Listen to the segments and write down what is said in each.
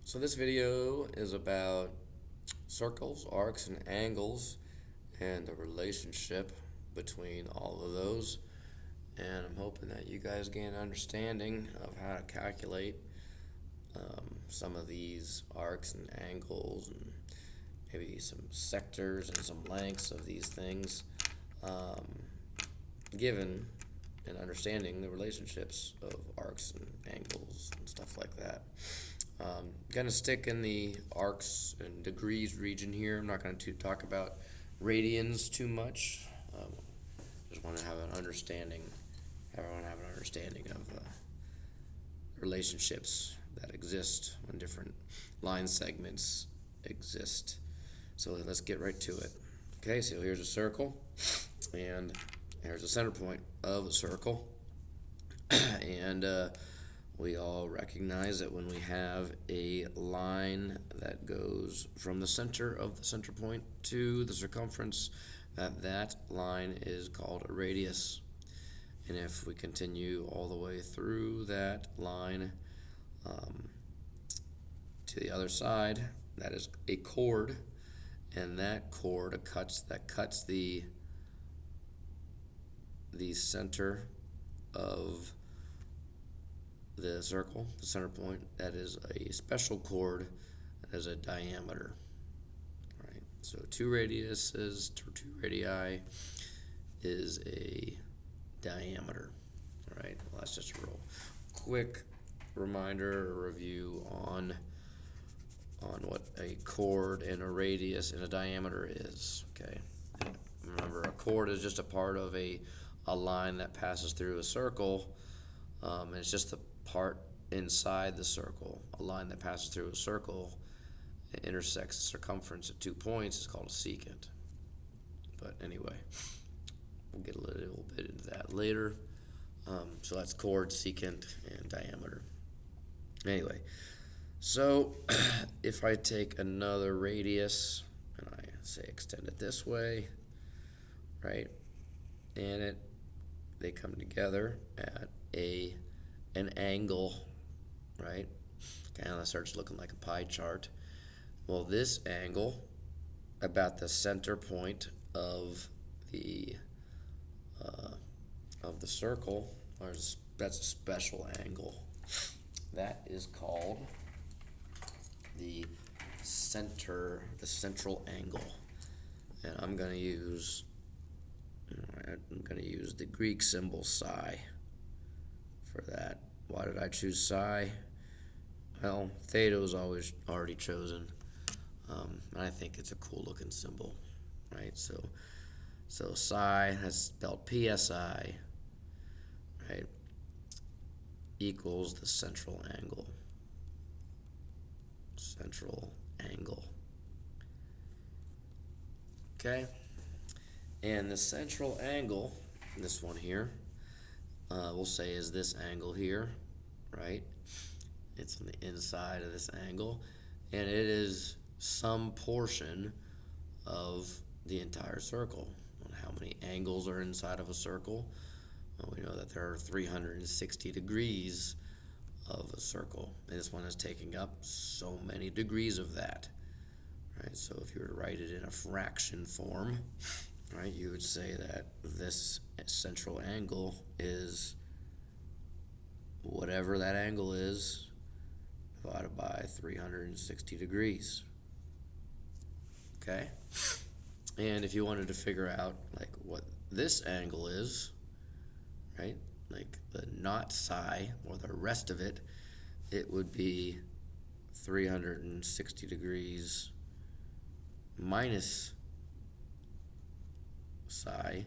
So this video is about circles, arcs, and angles and the relationship between all of those. And I'm hoping that you guys gain an understanding of how to calculate some of these arcs and angles and maybe some sectors and some lengths of these things, um, given and understanding the relationships of arcs and angles and stuff like that. Gonna stick in the arcs and degrees region here. I'm not going to talk about radians too much. Just want to have an understanding. Everyone have an understanding of relationships that exist when different line segments exist. So let's get right to it. Okay, so here's a circle, and here's the center point of a circle, and we all recognize that when we have a line that goes from the center of the center point to the circumference, that line is called a radius. And if we continue all the way through that line to the other side, that is a chord, and that chord cuts the center of the circle, the center point. That is a special chord that is a diameter. Right. So two radiuses, two radii is a diameter. All right. Well, that's just a real quick reminder or review on what a chord and a radius and a diameter is. Okay. And remember, a chord is just a part of a line that passes through a circle. And it's just the part inside the circle. A line that passes through a circle and intersects the circumference at 2 points is called a secant. But anyway, we'll get a little bit into that later. So that's chord, secant, and diameter. Anyway, so if I take another radius and I say extend it this way, right, and they come together at an angle, right? Kind of starts looking like a pie chart. Well, this angle about the center point of the circle, that's a special angle. That is called the central angle. And I'm going to use the Greek symbol psi for that. Why did I choose psi? Well, theta was always already chosen. And I think it's a cool looking symbol, right? So psi, that's spelled PSI, right, equals the central angle. Central angle. Okay? And the central angle, this one here, we'll say is this angle here, right? It's on the inside of this angle, and it is some portion of the entire circle. How many angles are inside of a circle? Well, we know that there are 360 degrees of a circle, and this one is taking up so many degrees of that. Right? So if you were to write it in a fraction form, right, you would say that this central angle is whatever that angle is divided by 360 degrees. Okay? And if you wanted to figure out like what this angle is, right, like the not psi or the rest of it, it would be 360 degrees minus psi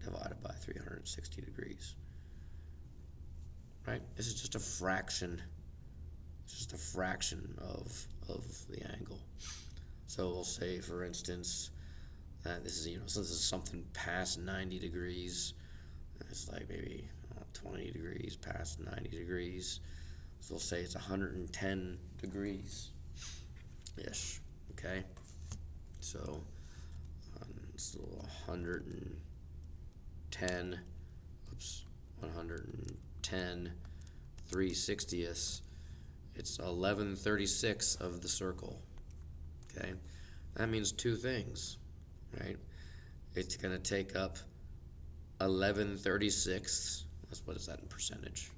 divided by 360 degrees. Right? This is just a fraction. It's just a fraction of the angle. So we'll say, for instance, that this is, since this is something past 90 degrees, it's like maybe 20 degrees past 90 degrees. So we'll say it's 110 degrees-ish, okay? So it's 110, 110 3/60ths It's 11/36 of the circle. Okay, that means two things, right? It's going to take up 11/36. What is that in percentage?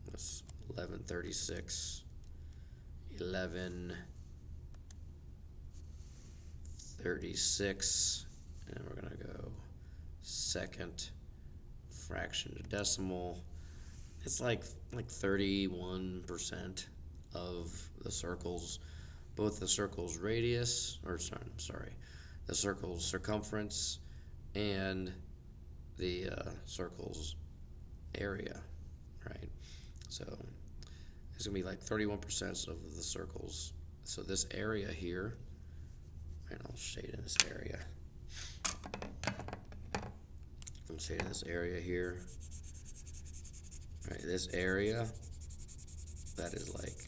That's 11/36. 11/36, and we're going to go second fraction to decimal. It's like 31% of the circle's, both the circle's radius, or sorry, the circle's circumference and the circle's area, right? So it's gonna be like 31% of the circles. So this area here, and I'll shade in this area. I'm shading this area here. Right, this area that is like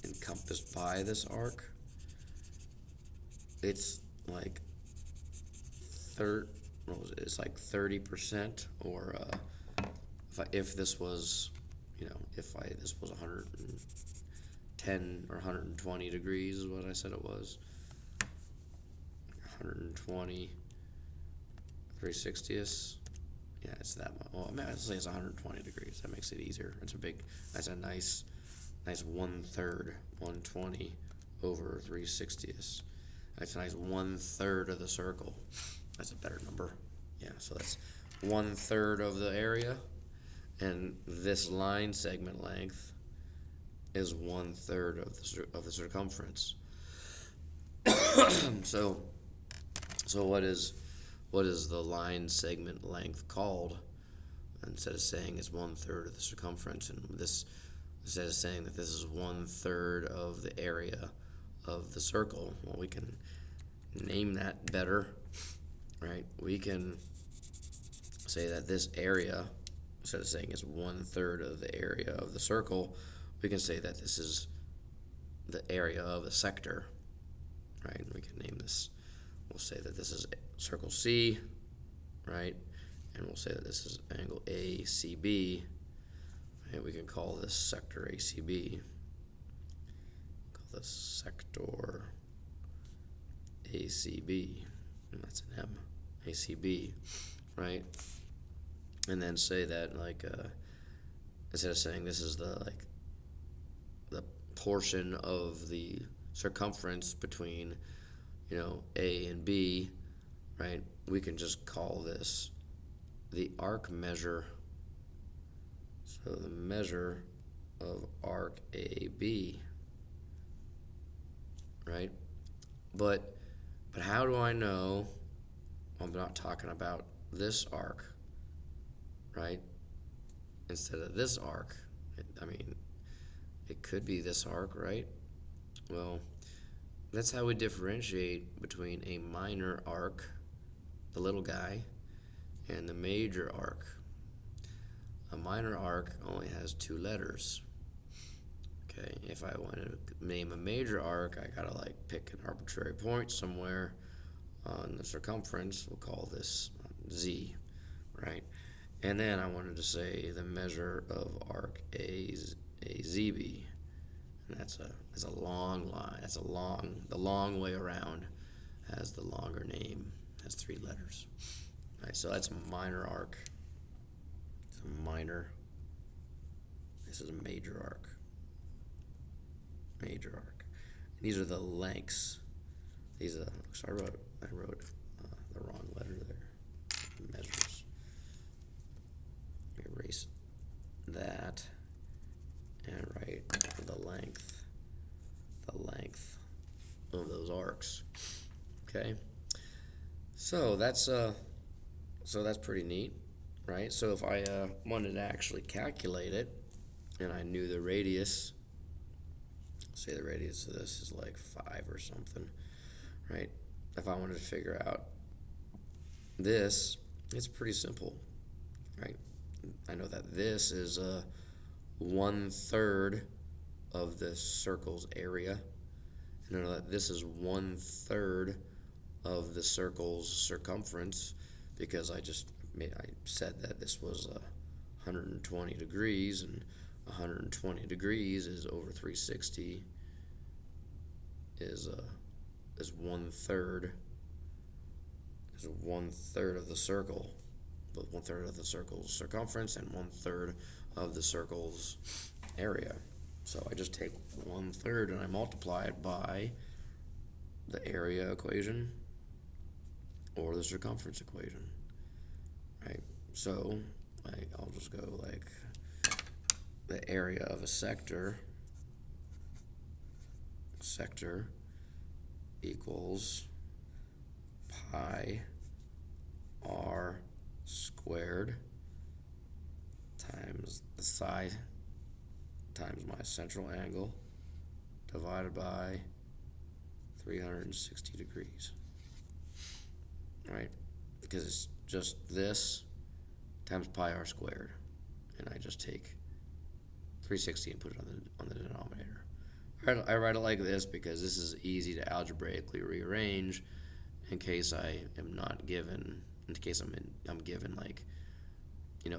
encompassed by this arc, it's like what was it? It's like 30%, or if this was, this was 110 or 120 degrees is what I said it was. 120 3/60ths. Yeah, it's that much. Well, I'd say it's 120 degrees. That makes it easier. That's a nice 1/3, 120 over 3/60ths. That's a nice 1/3 of the circle. That's a better number. Yeah, so that's 1/3 of the area, and this line segment length is 1/3 of the circumference. So what is the line segment length called? Instead of saying it's 1/3 of the circumference, and instead of saying that this is 1/3 of the area of the circle, well, we can name that better, right? We can say that this area, instead of saying it's 1/3 of the area of the circle, we can say that this is the area of a sector, right? We can name this. We'll say that this is circle C, right? And we'll say that this is angle ACB, and we can call this sector ACB. Call this sector ACB, and that's an M, ACB, right? And then say that instead of saying this is the portion of the circumference between A and B, right? We can just call this the arc measure. So the measure of arc AB, right? But how do I know I'm not talking about this arc, right? Instead of this arc, it could be this arc, right? Well, that's how we differentiate between a minor arc, the little guy, and the major arc. A minor arc only has 2 letters. Okay, if I want to name a major arc, I gotta pick an arbitrary point somewhere on the circumference. We'll call this Z, right? And then I wanted to say the measure of arc AZB, and that's a long line. That's the long way around has the longer name, has 3 letters. All right, so that's a minor arc. It's a minor. This is a major arc. Major arc. And these are the lengths. So I wrote the wrong letter there. Measures. Erase that and write the length of those arcs. Okay, so that's pretty neat, right? So if I wanted to actually calculate it, and I knew the radius, say the radius of this is like 5 or something, right? If I wanted to figure out this, it's pretty simple, right? I know that this is 1/3 of the circle's area, and I know that this is 1/3 of the circle's circumference, because I said that this was 120 degrees, and 120 degrees is over 360 is 1/3 of the circle, but 1/3 of the circle's circumference and 1/3 of the circle's area. So I just take 1/3 and I multiply it by the area equation or the circumference equation, right? So I'll just go like the area of a sector equals pi r squared times the side times my central angle divided by 360 degrees, right? Because it's just this times pi r squared, and I just take 360 and put it on the denominator. I write it like this because this is easy to algebraically rearrange in case I am not given, in case I'm given like,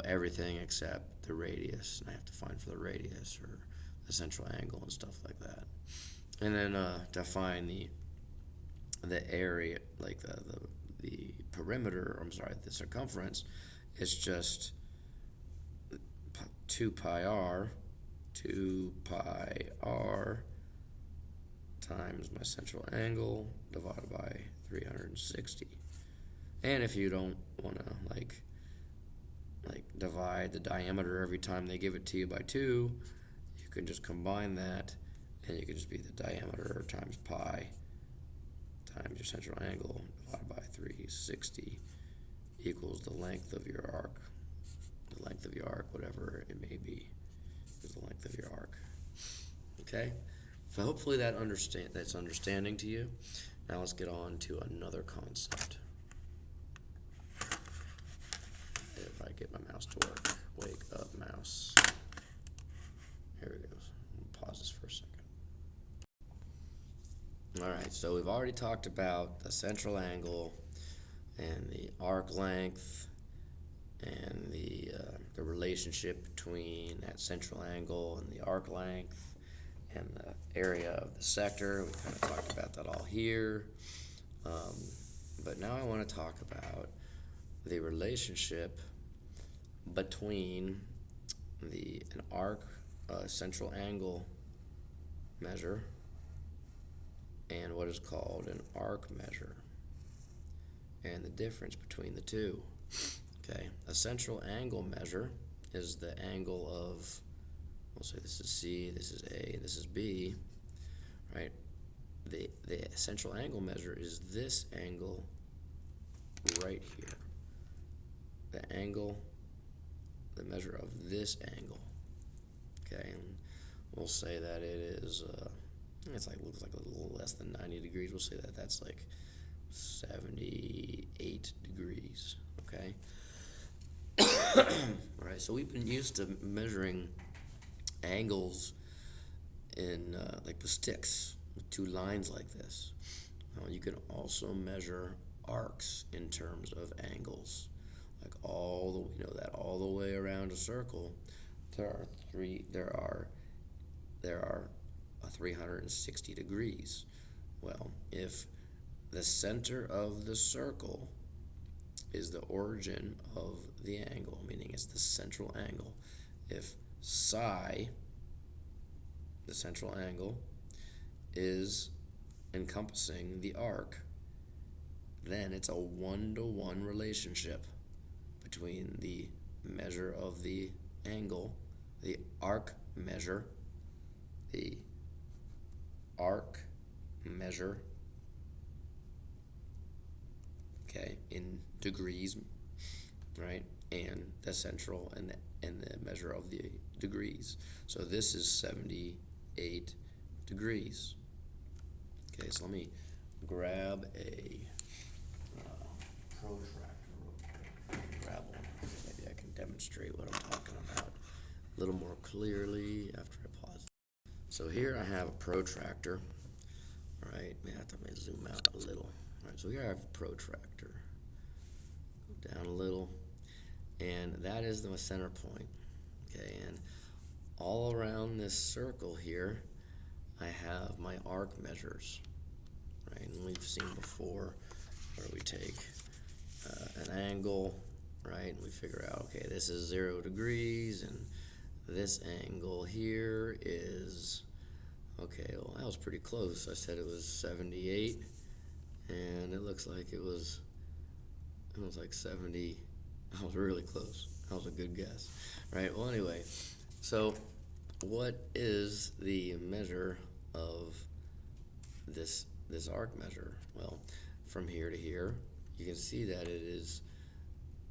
everything except the radius, and I have to find for the radius or the central angle and stuff like that. And then to find the area, like the perimeter, the circumference, is just 2 pi r times my central angle divided by 360. And if you don't want to like divide the diameter every time they give it to you by 2, you can just combine that, and you can just be the diameter times pi times your central angle divided by 360 equals the length of your arc. The length of your arc, whatever it may be, is the length of your arc. Okay? So hopefully that's understanding to you. Now let's get on to another concept. If I get my mouse to work. Wake up, mouse. Here it goes. Pause this for a second. Alright, so we've already talked about the central angle and the arc length and the relationship between that central angle and the arc length and the area of the sector. We kind of talked about that all here. But now I want to talk about the relationship between an arc central angle measure and what is called an arc measure, and the difference between the two. Okay, a central angle measure is the angle of, we'll say this is C, this is A, this is B, right? The central angle measure is this angle right here. The measure of this angle. Okay, and we'll say that it is, looks like a little less than 90 degrees. We'll say that that's like 78 degrees. Okay. All right, so we've been used to measuring angles in like with sticks, with two lines like this. You can also measure arcs in terms of angles, like all the way around a circle. There are 360 degrees. Well, if the center of the circle is the origin of the angle, meaning it's the central angle. If psi, the central angle, is encompassing the arc, then it's a 1-to-1 relationship between the measure of the angle, the arc measure, okay, in degrees, right, and the central and the measure of the degrees. So this is 78 degrees. Okay, so let me grab a protractor real quick. Grab one, so maybe I can demonstrate what I'm talking about a little more clearly after I pause. So here I have a protractor. All right, I have to zoom out a little. All right, so here I have a protractor. Go down a little, and that is the center point. Okay, and all around this circle here, I have my arc measures, right? And we've seen before where we take an angle, right? And we figure out, okay, this is 0 degrees, and this angle here is, okay, well, that was pretty close. I said it was 78, and it looks like it was like 70. I was really close. That was a good guess, right? Well, anyway, so what is the measure of this arc measure? Well, from here to here, you can see that it is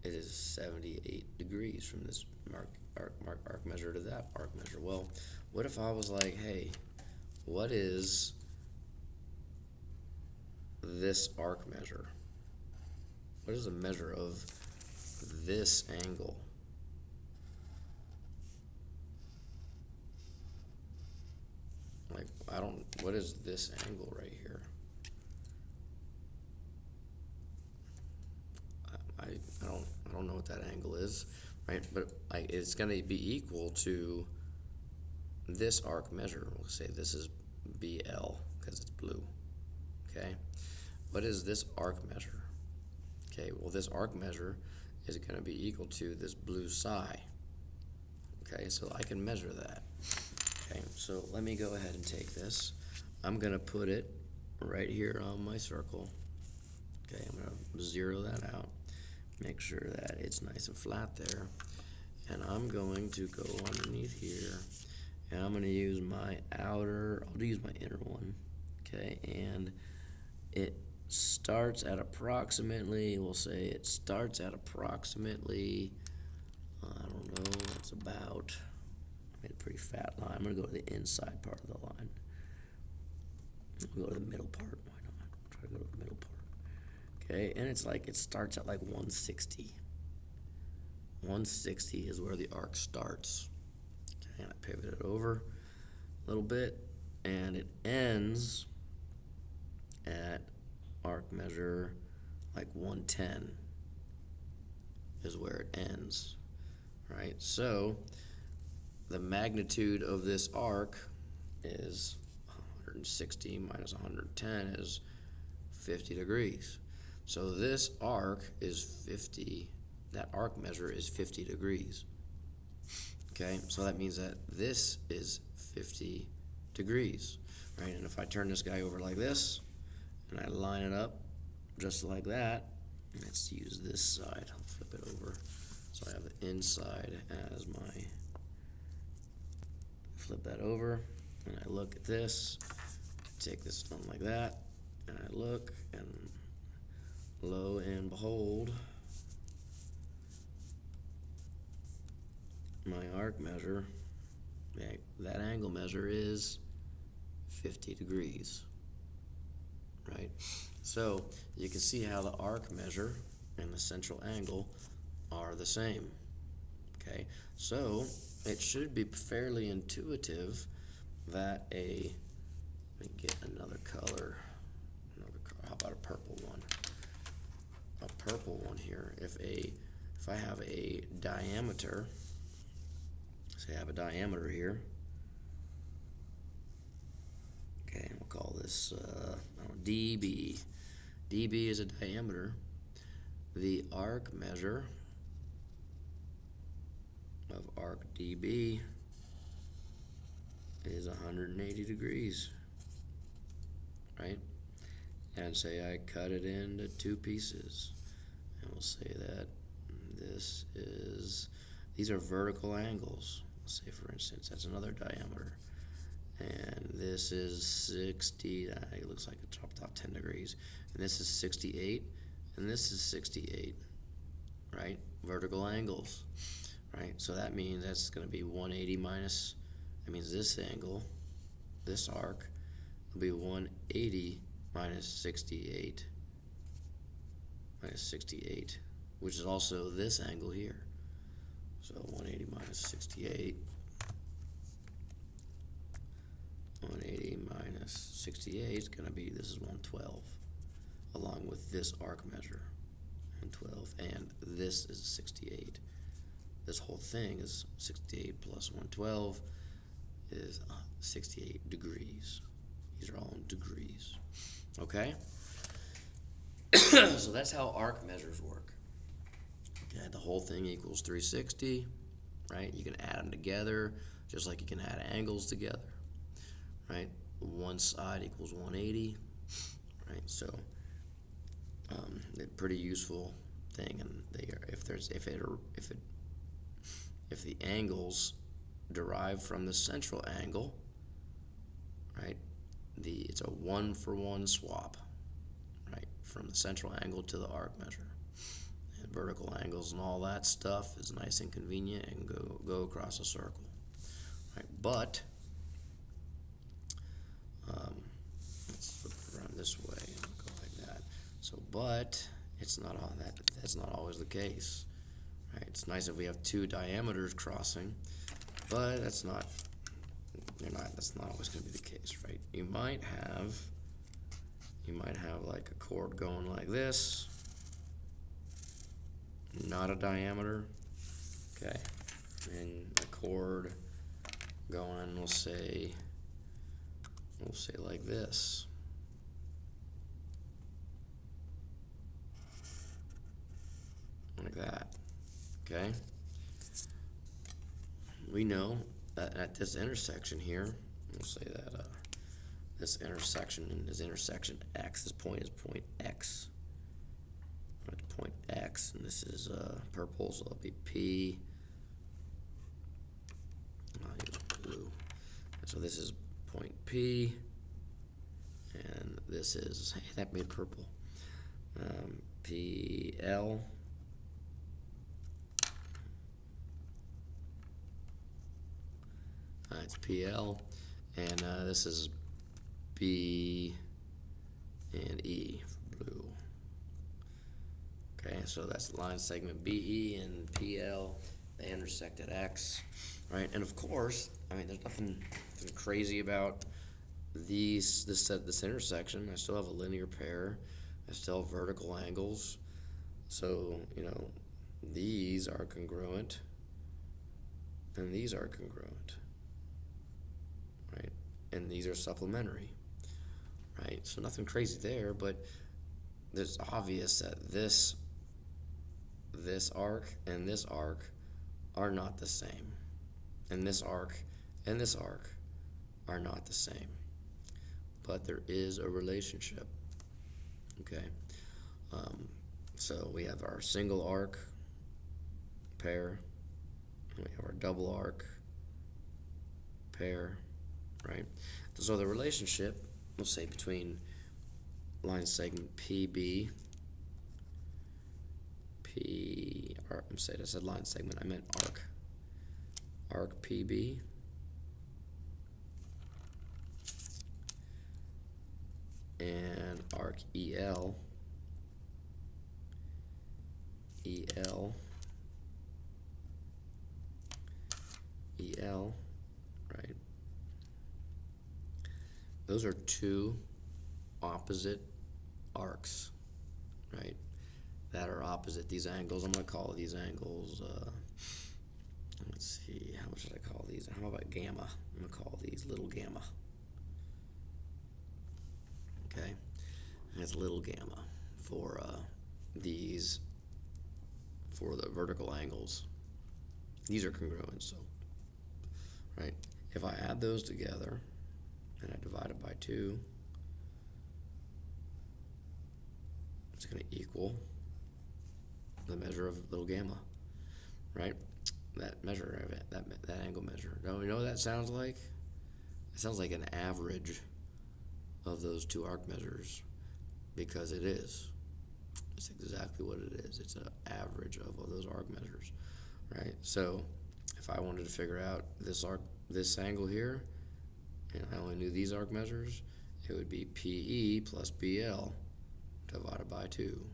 78 degrees from this arc measure to that arc measure. Well, what if I was like, hey, what is this arc measure? What is the measure of this angle? Like, what is this angle right here? I don't know what that angle is, right? But it's going to be equal to this arc measure. We'll say this is BL because it's blue, okay? What is this arc measure? Okay, well, this arc measure is going to be equal to this blue psi. Okay, so I can measure that. Okay, so let me go ahead and take this. I'm going to put it right here on my circle. Okay, I'm going to zero that out. Make sure that it's nice and flat there. And I'm going to go underneath here, and I'm going to use my outer, I'll use my inner one. Okay, and it starts at approximately, we'll say it starts at approximately, I don't know, it's about, I made a pretty fat line. I'm going to go to the inside part of the line. We'll go to the middle part. Why not? Try to go to the middle part. Okay, and it's like, it starts at like 160. 160 is where the arc starts. Okay, and I pivot it over a little bit, and it ends at arc measure like 110 is where it ends, right? So the magnitude of this arc is 160 minus 110 is 50 degrees. So this arc is 50, that arc measure is 50 degrees. Okay, so that means that this is 50 degrees, right? And if I turn this guy over like this, and I line it up just like that, let's use this side. I'll flip it over. So I have the inside as my, flip that over, and I look at this, take this one like that, and I look, and lo and behold, my arc measure, that angle measure is 50 degrees, right? So you can see how the arc measure and the central angle are the same, okay? So it should be fairly intuitive that let me get another color, how about a purple one? A purple one here. If I have a diameter, say I have a diameter here, okay, we'll call this dB. dB is a diameter. The arc measure of arc dB is 180 degrees, right? And say I cut it into two pieces, and we'll say that these are vertical angles. Let's say, for instance, that's another diameter, and this is 60, it looks like it dropped off 10 degrees, and this is 68, and this is 68, right? Vertical angles, right? So that means that's going to be 180 minus, that means this angle, this arc, will be 180 minus 68, which is also this angle here. So 180 minus 68, 180 minus 68 is going to be, this is 112, along with this arc measure, 112, and this is 68. this whole thing is 68 plus 112 is 68 degrees. These are all in degrees. Okay? So that's how arc measures work. Okay, the whole thing equals 360, right? You can add them together just like you can add angles together, right? One side equals 180, right? So a pretty useful thing, and if the angles derive from the central angle, right? It's a 1-for-1 swap, right? From the central angle to the arc measure. And vertical angles and all that stuff is nice and convenient and go across a circle, right? But let's flip it around this way and go like that. So, but it's not all that. That's not always the case, right? It's nice if we have two diameters crossing, but that's not always going to be the case, right? You might have like a chord going like this, not a diameter, okay, and a chord going, we'll say like this. Like that, okay? We know that at this intersection here, we'll say that this intersection is intersection X. This point is point X. Right, point X, and this is purple, so it'll be P. I'll use blue. So this is point P, and this is, hey, that made purple. PL. It's PL, and this is B and E for blue. Okay, so that's line segment BE and PL. They intersect at X, right? And of course, I mean, there's nothing crazy about this intersection. I still have a linear pair. I still have vertical angles. So, these are congruent, and these are congruent, right? And these are supplementary, right? So nothing crazy there, but it's obvious that this arc and this arc are not the same. And this arc and this arc are not the same. But there is a relationship, okay? So we have our single arc pair, and we have our double arc pair, right? So the relationship, we'll say between line segment PB, I'm saying I said line segment, I meant arc PB, and arc EL, right? Those are two opposite arcs, right? That are opposite these angles. I'm going to call these angles, let's see, how should I call these? How about gamma? I'm going to call these little gamma. Okay? That's little gamma for the vertical angles. These are congruent, so, right? If I add those together and I divide it by 2, it's going to equal the measure of little gamma, right? That measure of it, that angle measure. Now, you know what that sounds like? It sounds like an average of those two arc measures, because it is. It's exactly what it is. It's an average of all those arc measures, right? So if I wanted to figure out this angle here, and I only knew these arc measures, it would be PE plus BL divided by 2,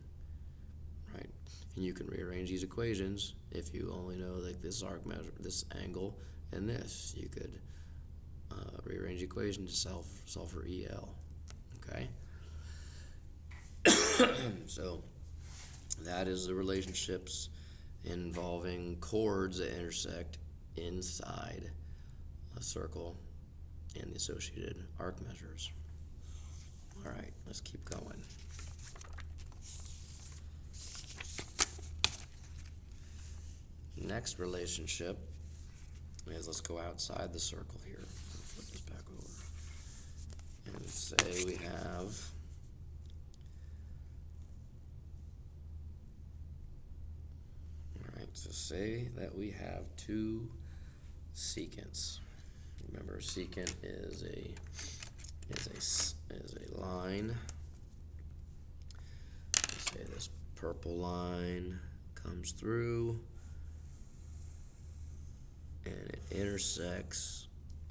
right? And you can rearrange these equations if you only know like this arc measure, this angle, and this. You could rearrange the equation to solve for EL, okay? So that is the relationships involving chords that intersect inside a circle and the associated arc measures. All right, let's keep going. Next relationship is, let's go outside the circle here. Flip this back over. And say we have so say that we have two secants. Remember, secant is a line. Let's say this purple line comes through and it intersects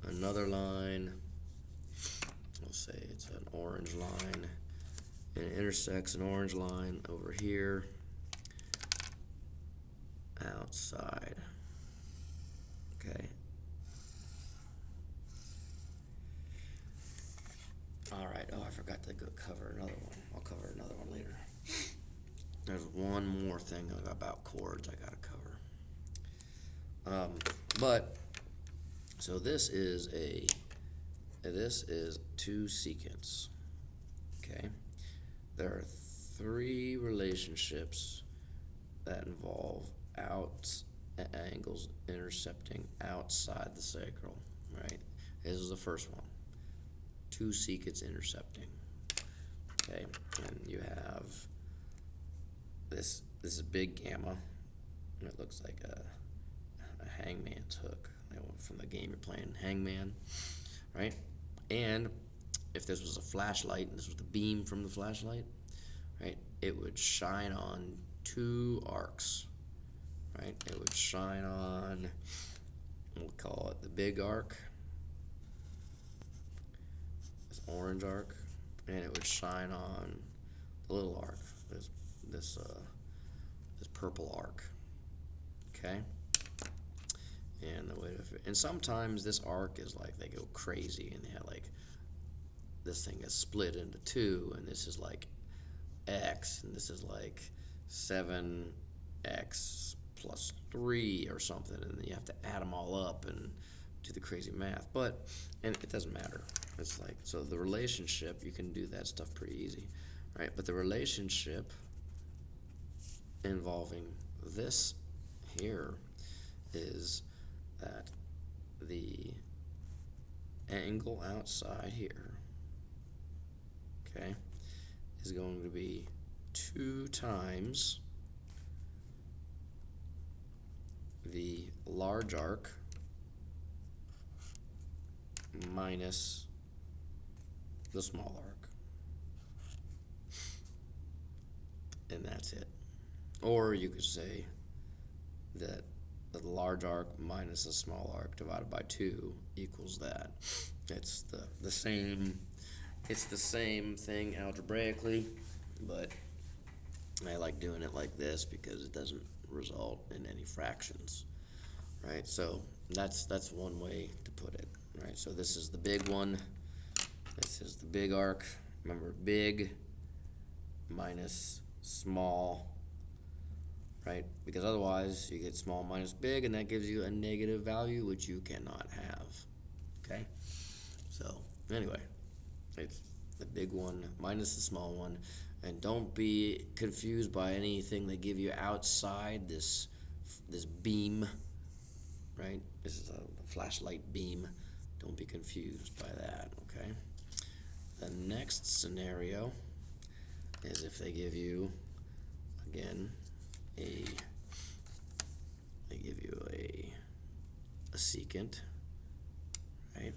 another line. We'll say it's an orange line, and it intersects an orange line over here outside. Okay. All right. Oh, I forgot to go cover another one. I'll cover another one later. There's one more thing about chords I gotta cover. But so this is two secants. Okay. There are three relationships that involve angles intercepting outside the sacral, right? This is the first one. Two secants intercepting. Okay, and you have this is big gamma, and it looks like a hangman's hook from the game you're playing, Hangman, right? And if this was a flashlight and this was the beam from the flashlight, right, it would shine on two arcs, right? It would shine on, we'll call it the big arc, this orange arc, and it would shine on the little arc, this purple arc. Okay, and sometimes this arc is like, they go crazy and they have like, this thing is split into two, and this is like x, and this is like 7x plus 3 or something, and then you have to add them all up and do the crazy math. And it doesn't matter. It's like, so the relationship, you can do that stuff pretty easy, right? But the relationship involving this here is that the angle outside here, okay, is going to be 2 times the large arc minus the small arc. And that's it. Or you could say that the large arc minus the small arc divided by 2 equals that. It's the same thing algebraically, but I like doing it like this because it doesn't result in any fractions, right? So that's one way to put it, right? So this is the big one. This is the big arc. Remember, big minus small, right? Because otherwise you get small minus big, and that gives you a negative value, which you cannot have. Okay? So anyway, it's the big one minus the small one. And don't be confused by anything they give you outside this beam, right? This is a flashlight beam. Don't be confused by that, okay? The next scenario is if they give you, again, they give you a secant, right?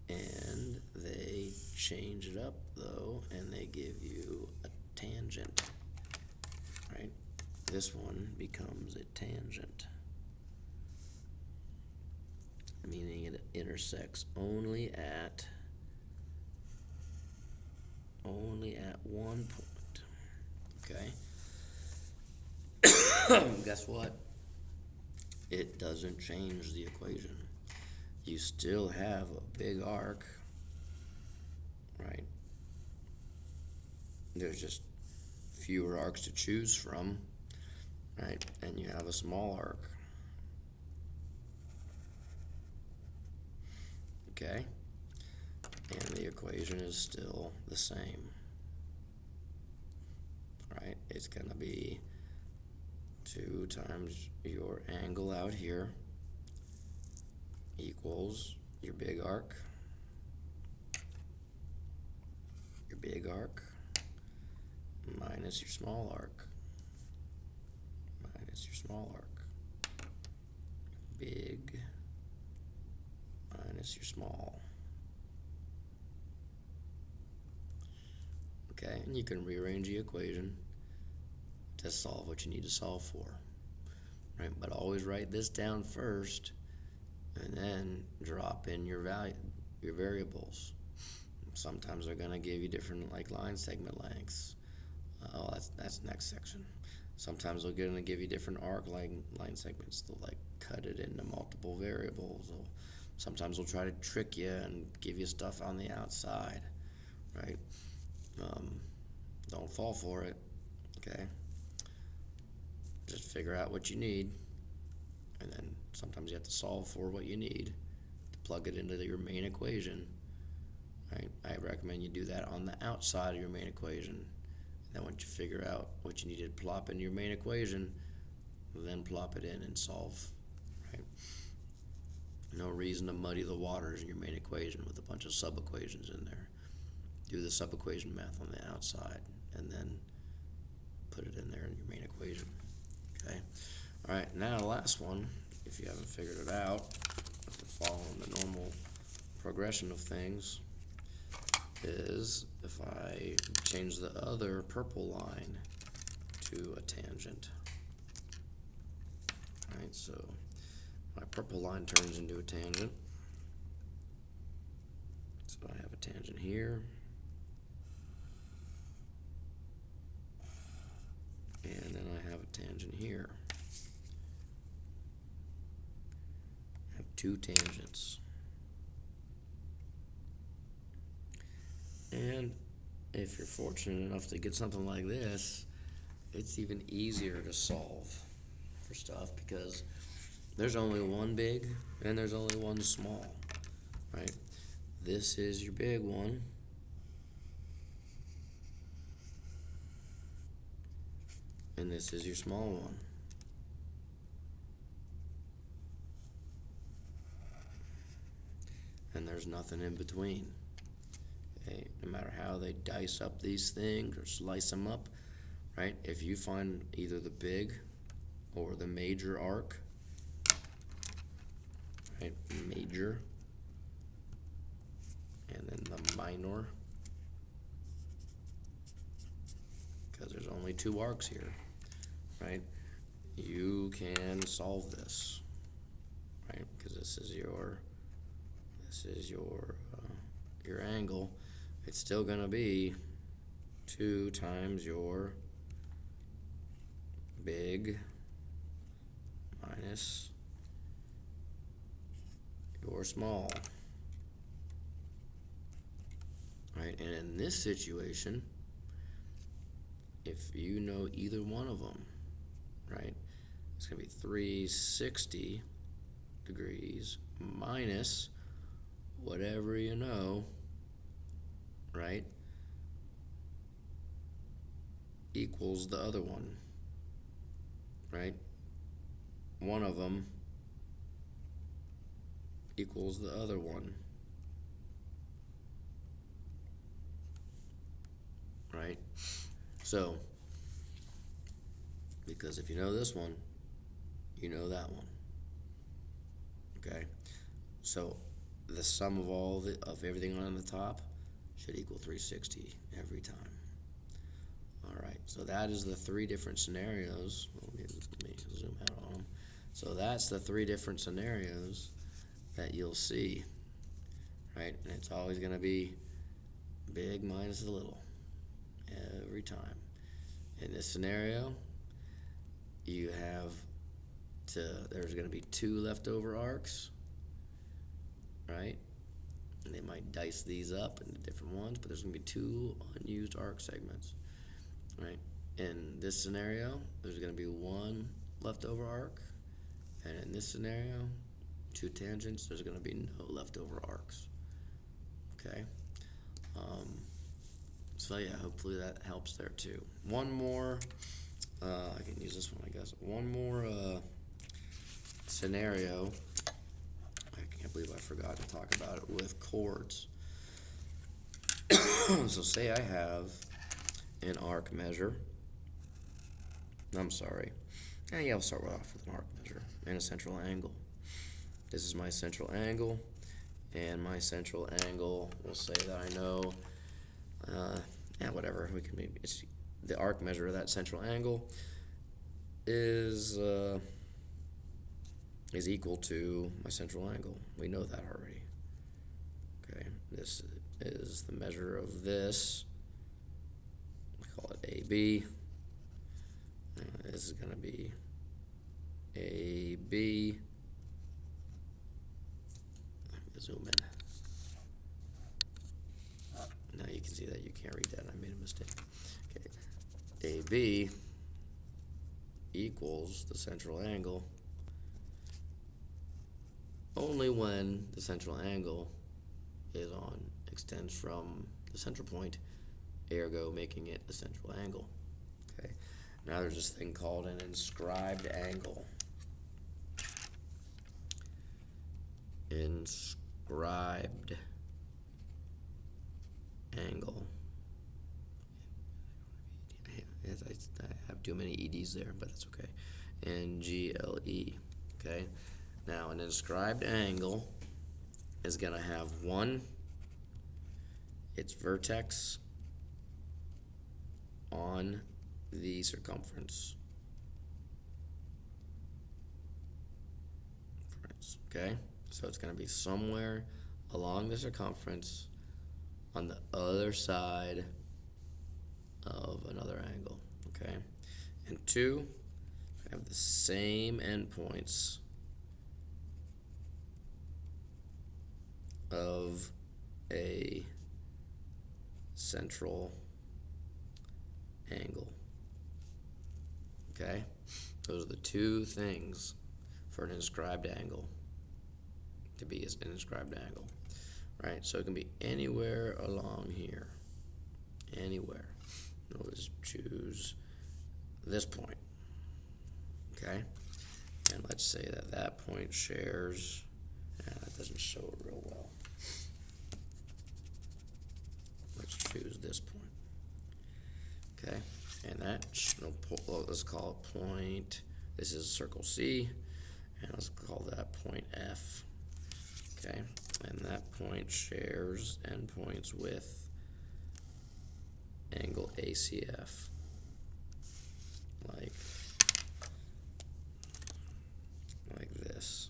And they change it up though, and they give you a tangent, right? This one becomes a tangent, meaning it intersects only at one point. Okay. Guess what? It doesn't change the equation. You still have a big arc, right? There's just fewer arcs to choose from, right? And you have a small arc. Okay? And the equation is still the same. Right? It's going to be 2 times your angle out here equals your big arc, minus your small arc, big minus your small. Okay, and you can rearrange the equation to solve what you need to solve for, right? But always write this down first, and then drop in your variables. Sometimes they're gonna give you different like line segment lengths. That's next section. Sometimes they're gonna give you different arc line segments. They'll like cut it into multiple variables. Sometimes they'll try to trick you and give you stuff on the outside, right? Don't fall for it, okay? Just figure out what you need, and then sometimes you have to solve for what you need to plug it into your main equation, right? I recommend you do that on the outside of your main equation. And then once you figure out what you need to plop into your main equation, then plop it in and solve, right? No reason to muddy the waters in your main equation with a bunch of sub-equations in there. Do the sub-equation math on the outside, and then put it in there in your main equation, okay? All right, now the last one, if you haven't figured it out, after following the normal progression of things, is if I change the other purple line to a tangent. All right, so my purple line turns into a tangent. So I have a tangent here. And then I have a tangent here. I have 2 tangents. And if you're fortunate enough to get something like this, it's even easier to solve for stuff because there's only one big and there's only one small, right? This is your big one. And this is your small one. And there's nothing in between. Okay? No matter how they dice up these things or slice them up, right? If you find either the big or the major arc, right? Major, and then the minor, because there's only 2 arcs here, right? You can solve this, right? Because this is your angle. It's still gonna be 2 times your big minus your small, right? And in this situation, if you know either one of them, right, it's gonna be 360 degrees minus whatever you know, right, equals the other one, right? One of them equals the other one, right? So, because if you know this one, you know that one, okay? So the sum of everything on the top should equal 360 every time. All right, so that is the 3 different scenarios. Let me zoom out on them. So that's the 3 different scenarios that you'll see, right? And it's always going to be big minus the little every time. In this scenario, there's going to be 2 leftover arcs, right? And they might dice these up into different ones, but there's going to be 2 unused arc segments, right? in this scenario, there's going to be one leftover arc, and in this scenario, two tangents, there's going to be no leftover arcs. Okay? So yeah, hopefully that helps there too. One more, I can use this one, I guess. One more scenario. I can't believe I forgot to talk about it with chords. So say I have an arc measure. I'm sorry. Yeah, I'll start off with an arc measure and a central angle. This is my central angle, and my central angle, we'll say that I know, whatever, we can maybe, it's the arc measure of that central angle is equal to my central angle. We know that already. Okay, this is the measure of this. We call it AB. This is going to be AB. Let me zoom in. Now you can see that you can't read that. I made a mistake. Okay, AB equals the central angle only when the central angle extends from the central point, ergo making it the central angle. Okay. Now there's this thing called an inscribed angle. Inscribed angle. I have too many EDs there, but it's okay. NGLE. Okay. Now an inscribed angle is going to have its vertex on the circumference. Okay, so it's going to be somewhere along the circumference on the other side of another angle. Okay, and two have the same endpoints of a central angle. Okay, those are the two things for an inscribed angle to be an inscribed angle, right? So it can be anywhere along here, anywhere. We'll just choose this point, okay? And let's say that that point shares, that doesn't show it real well. Let's choose this point, okay? And that, let's call it point, this is circle C, and let's call that point F, okay? And that point shares endpoints with angle ACF, like this.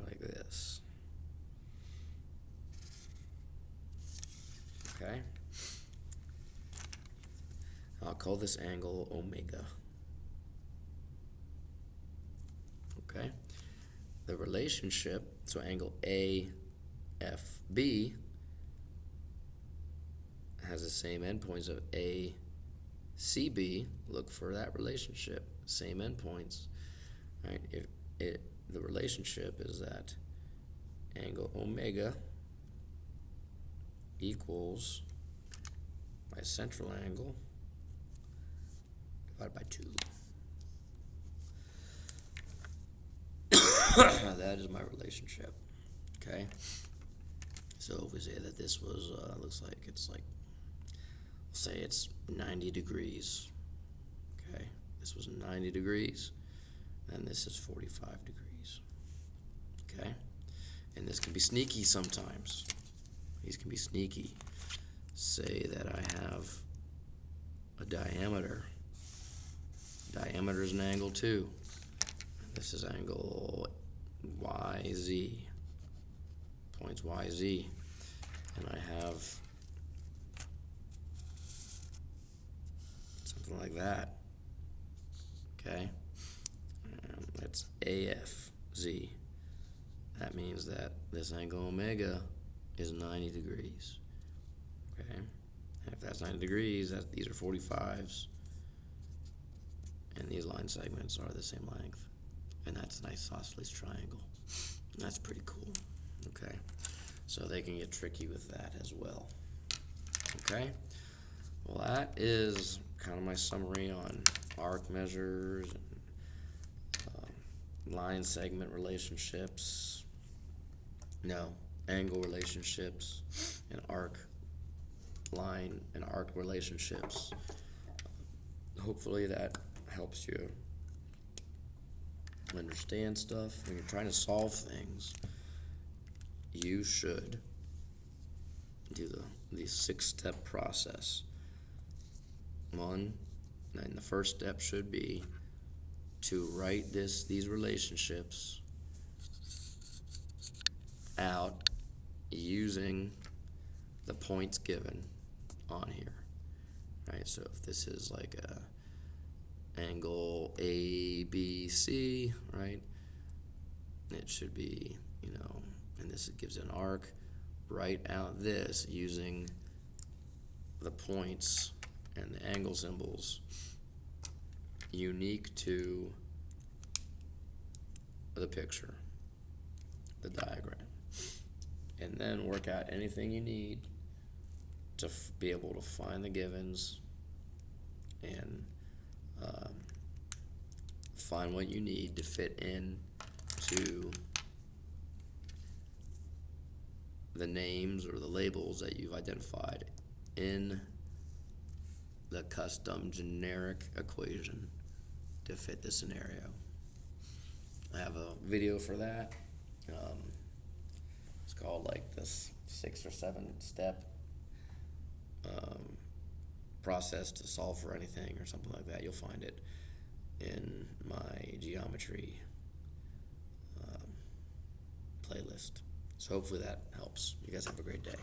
Like this. Okay? I'll call this angle omega. Okay? The relationship, so angle AFB has the same endpoints of ACB. Look for that relationship, same endpoints, right? The relationship is that angle omega equals my central angle divided by 2. That is my relationship. Okay. So if we say that this was looks like it's like, say it's 90 degrees. Okay. This was 90 degrees, and this is 45 degrees. Okay. And this can be sneaky sometimes. These can be sneaky. Say that I have a diameter. Diameter is an angle too. This is angle YZ. Points YZ. And I have something like that. Okay? And it's AFZ. That means that this angle omega is 90 degrees. Okay, and if that's 90 degrees, these are 45s, and these line segments are the same length, and that's a nice isosceles triangle. That's pretty cool. Okay, so they can get tricky with that as well. Okay, well, that is kind of my summary on arc measures and line segment relationships, no, angle relationships, and arc line and arc relationships. Hopefully that helps you understand stuff. When you're trying to solve things, you should do the 6-step process. One, and the first step should be to write these relationships out using the points given on here, right? So if this is like a angle ABC, right, it should be, and this gives an arc. Write out this using the points and the angle symbols unique to the picture, the diagram, and then work out anything you need to be able to find the givens and find what you need to fit in to the names or the labels that you've identified in the custom generic equation to fit the scenario. I have a video for that. It's called like this 6 or 7 step process to solve for anything or something like that. You'll find it in my geometry playlist. So hopefully that helps. You guys have a great day.